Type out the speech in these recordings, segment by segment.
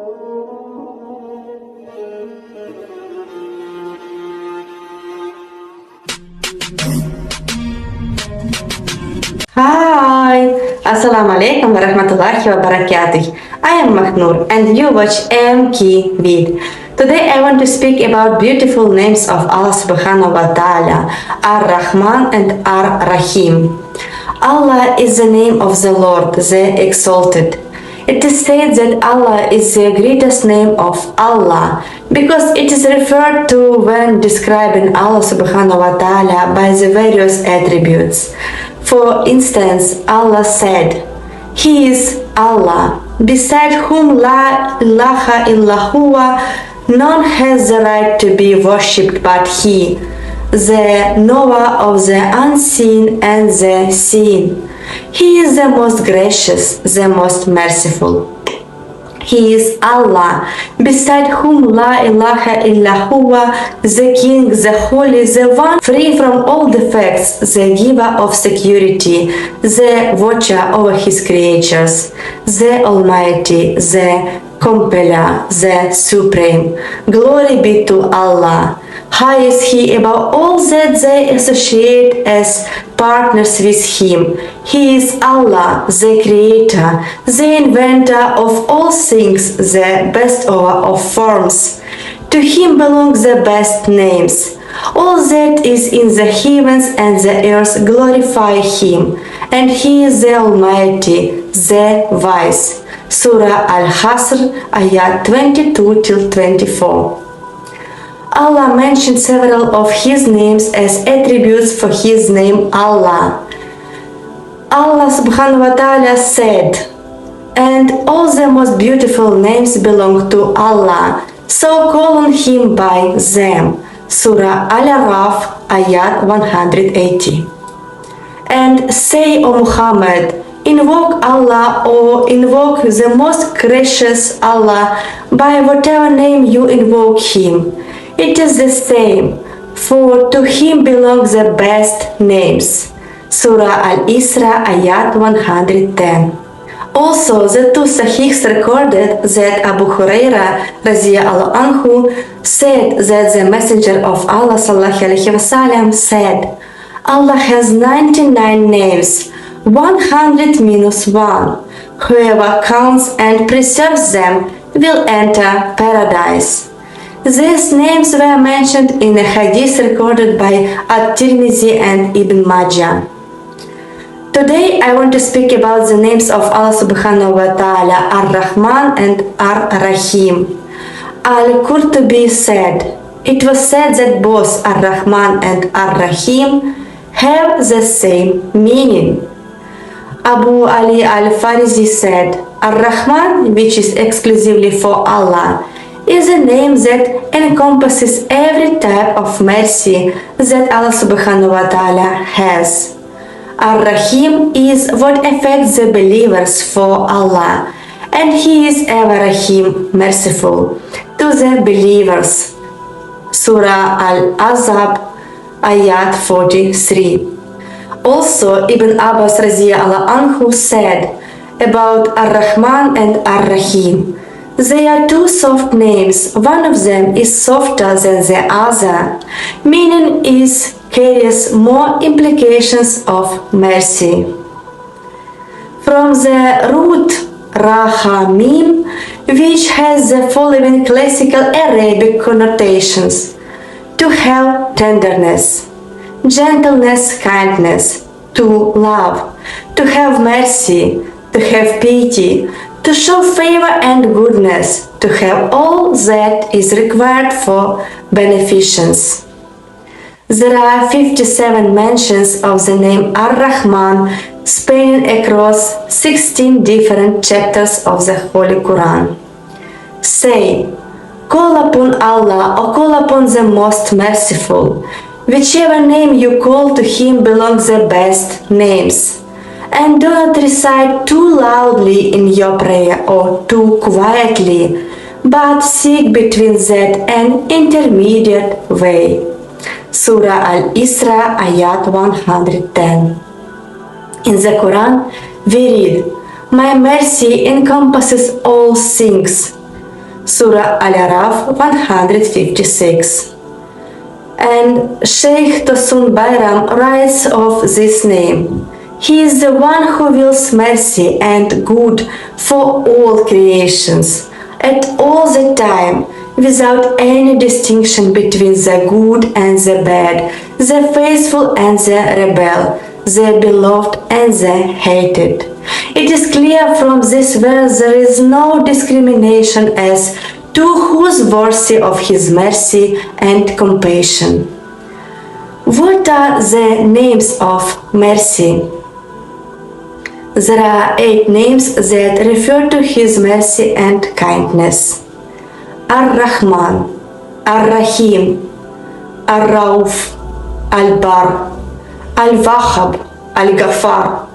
Hi! Assalamu alaikum wa rahmatullahi wa barakatuh. I am Mahnur and you watch MK Vid. Today I want to speak about beautiful names of Allah subhanahu wa ta'ala, Ar-Rahmaan and Ar-Raheem. Allah is the name of the Lord, the Exalted. It is said that Allah is the greatest name of Allah because it is referred to when describing Allah subhanahu wa ta'ala by the various attributes. For instance, Allah said, He is Allah, beside whom la ilaha illa huwa, none has the right to be worshipped but He, the knower of the unseen and the seen. He is the most gracious, the most merciful. He is Allah, beside whom la ilaha illa huwa, the King, the Holy, the One, free from all defects, the giver of security, the watcher over His creatures, the Almighty, the Compeller, the Supreme. Glory be to Allah. High is He above all that they associate as partners with Him. He is Allah, the Creator, the Inventor of all things, the best of forms. To Him belong the best names. All that is in the heavens and the earth glorify Him, and He is the Almighty, the Wise. Surah Al-Hasr, ayat 22-24. Allah mentioned several of His names as attributes for His name Allah. Allah subhanahu wa ta'ala said, and all the most beautiful names belong to Allah, so call on Him by them. Surah Al-Araf, ayat 180. And say, O Muhammad, invoke Allah or invoke the most gracious Allah by whatever name you invoke Him. It is the same, for to Him belong the best names. Surah Al-Isra, ayat 110. Also, the two Sahihs recorded that Abu Huraira radiyallahu anhu said that the Messenger of Allah sallallahu alaihi wasallam said, Allah has 99 names, 100 minus 1. Whoever counts and preserves them will enter paradise. These names were mentioned in a hadith recorded by At-Tirmidhi and Ibn Meidia. Today I want to speak about the names of Allah subhanahu wa ta'ala, Ar-Rahmaan and Ar-Raheem. Al-Qurtubi said, it was said that both Ar-Rahmaan and Ar-Raheem have the same meaning. Abu Ali al-Farisi said, Ar-Rahmaan, which is exclusively for Allah, is a name that encompasses every type of mercy that Allah subhanahu wa ta'ala has. Ar-Rahim is what affects the believers for Allah, and He is ever-Rahim, merciful to the believers. Surah Al-Azab, ayat 43. Also, Ibn Abbas radiyallahu anhu said about Ar-Rahmaan and Ar-Rahim, they are two soft names. One of them is softer than the other, meaning is carries more implications of mercy. From the root Rahamim, which has the following classical Arabic connotations: to have tenderness, gentleness, kindness, to love, to have mercy, to have pity, to show favor and goodness, to have all that is required for beneficence. There are 57 mentions of the name Ar-Rahman spanning across 16 different chapters of the Holy Quran. Say, call upon Allah or call upon the Most Merciful. Whichever name you call to Him belongs the best names. And do not recite too loudly in your prayer or too quietly, but seek between that and intermediate way. Surah Al-Isra, ayat 110. In the Quran, we read, My mercy encompasses all things. Surah Al-Araf 156. And Sheikh Tosun Bayram writes of this name: He is the one who wills mercy and good for all creations, at all the time, without any distinction between the good and the bad, the faithful and the rebel, the beloved and the hated. It is clear from this verse there is no discrimination as to who is worthy of His mercy and compassion. What are the names of mercy? There are 8 names that refer to His mercy and kindness: Ar-Rahmaan, ar-Raheem, ar-Rauf, al-Bar, al-Wahhab, al-Ghaffar,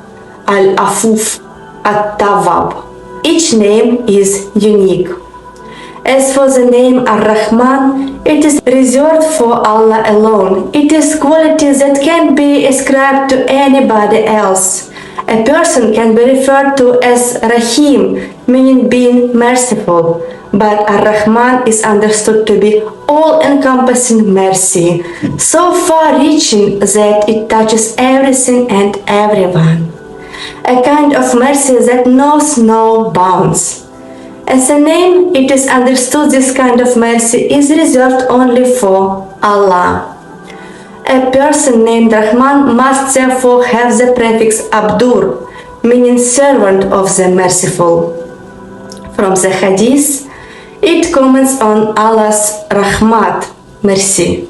al-Afuf, at-Tawwab. Each name is unique. As for the name Ar-Rahman, it is reserved for Allah alone. It is quality that can be ascribed to anybody else. A person can be referred to as Rahim, meaning being merciful, but Ar-Rahman is understood to be all-encompassing mercy, so far-reaching that it touches everything and everyone. A kind of mercy that knows no bounds. As a name, it is understood this kind of mercy is reserved only for Allah. A person named Rahman must therefore have the prefix Abdur, meaning servant of the merciful. From the Hadith, it comments on Allah's Rahmat, mercy.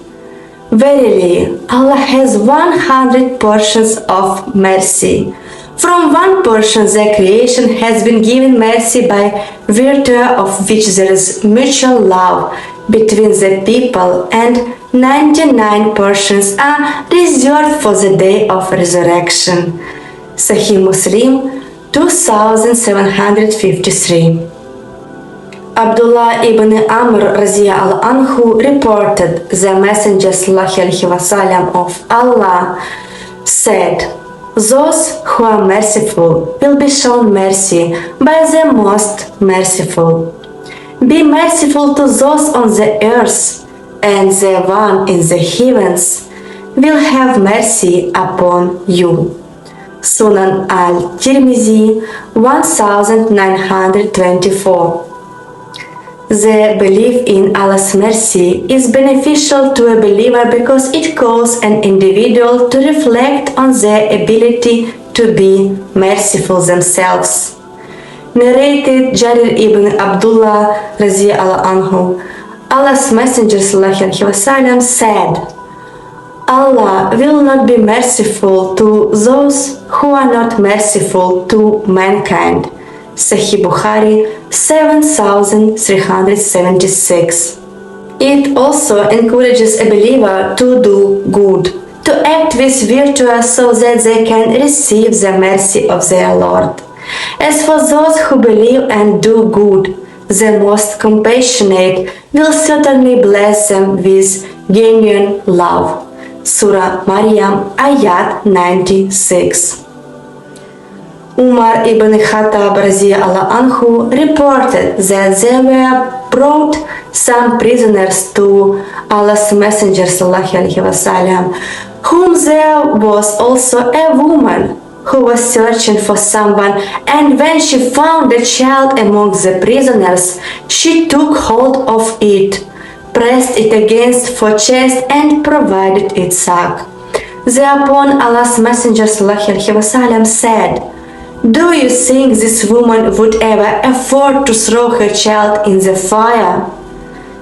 Verily, Allah has 100 portions of mercy. From one portion the creation has been given mercy by virtue of which there is mutual love between the people, and 99 portions are reserved for the day of resurrection. Sahih Muslim 2753. Abdullah ibn Amr radiallahu anhu reported the Messenger ﷺ of Allah said, "Those who are merciful will be shown mercy by the most merciful. Be merciful to those on the earth, and the one in the heavens will have mercy upon you." Sunan al-Tirmizi 1924. The belief in Allah's mercy is beneficial to a believer because it calls an individual to reflect on their ability to be merciful themselves. Narrated Jarir ibn Abdullah radiallahu anhu, Allah's Messenger ﷺ said, "Allah will not be merciful to those who are not merciful to mankind." Sahih Bukhari 7376. It also encourages a believer to do good, to act with virtue so that they can receive the mercy of their Lord. As for those who believe and do good, the most compassionate will certainly bless them with genuine love. Surah Maryam, Ayat 96. Umar ibn Khattab radiallahu anhu reported that there were brought some prisoners to Allah's Messenger ﷺ, whom there was also a woman who was searching for someone, and when she found a child among the prisoners, she took hold of it, pressed it against her chest, and provided it suck. Thereupon Allah's Messenger ﷺ said, "Do you think this woman would ever afford to throw her child in the fire?"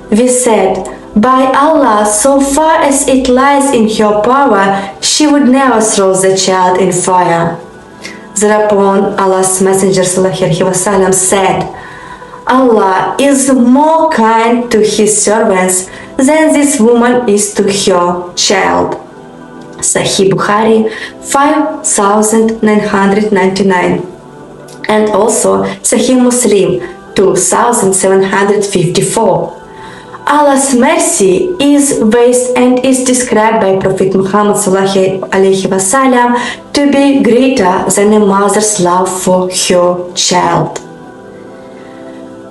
We said, "By Allah, so far as it lies in her power, she would never throw the child in fire." Thereupon Allah's Messenger ﷺ said, "Allah is more kind to His servants than this woman is to her child." Sahih Bukhari 5999, and also Sahih Muslim 2754. Allah's mercy is vast and is described by Prophet Muhammad ﷺ to be greater than a mother's love for her child.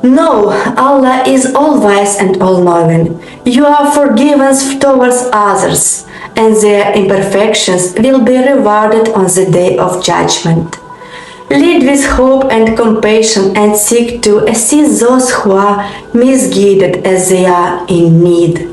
No, Allah is all-wise and all-knowing. You are forgiven towards others, and their imperfections will be rewarded on the day of judgment. Lead with hope and compassion and seek to assist those who are misguided as they are in need.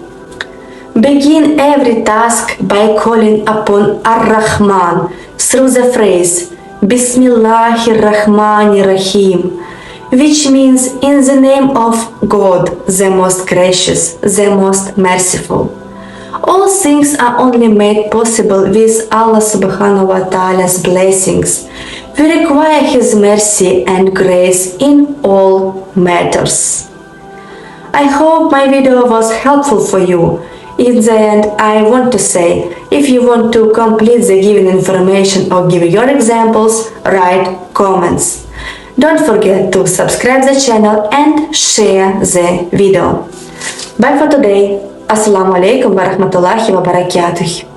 Begin every task by calling upon Ar-Rahman through the phrase Bismillahir-Rahman ar-Raheem, which means in the name of God, the most gracious, the most merciful. All things are only made possible with Allah subhanahu wa ta'ala's blessings. We require His mercy and grace in all matters. I hope my video was helpful for you. In the end, I want to say, if you want to complete the given information or give your examples, write comments. Don't forget to subscribe the channel and share the video. Bye for today. Assalamu alaikum wa rahmatullahi wa barakatuh.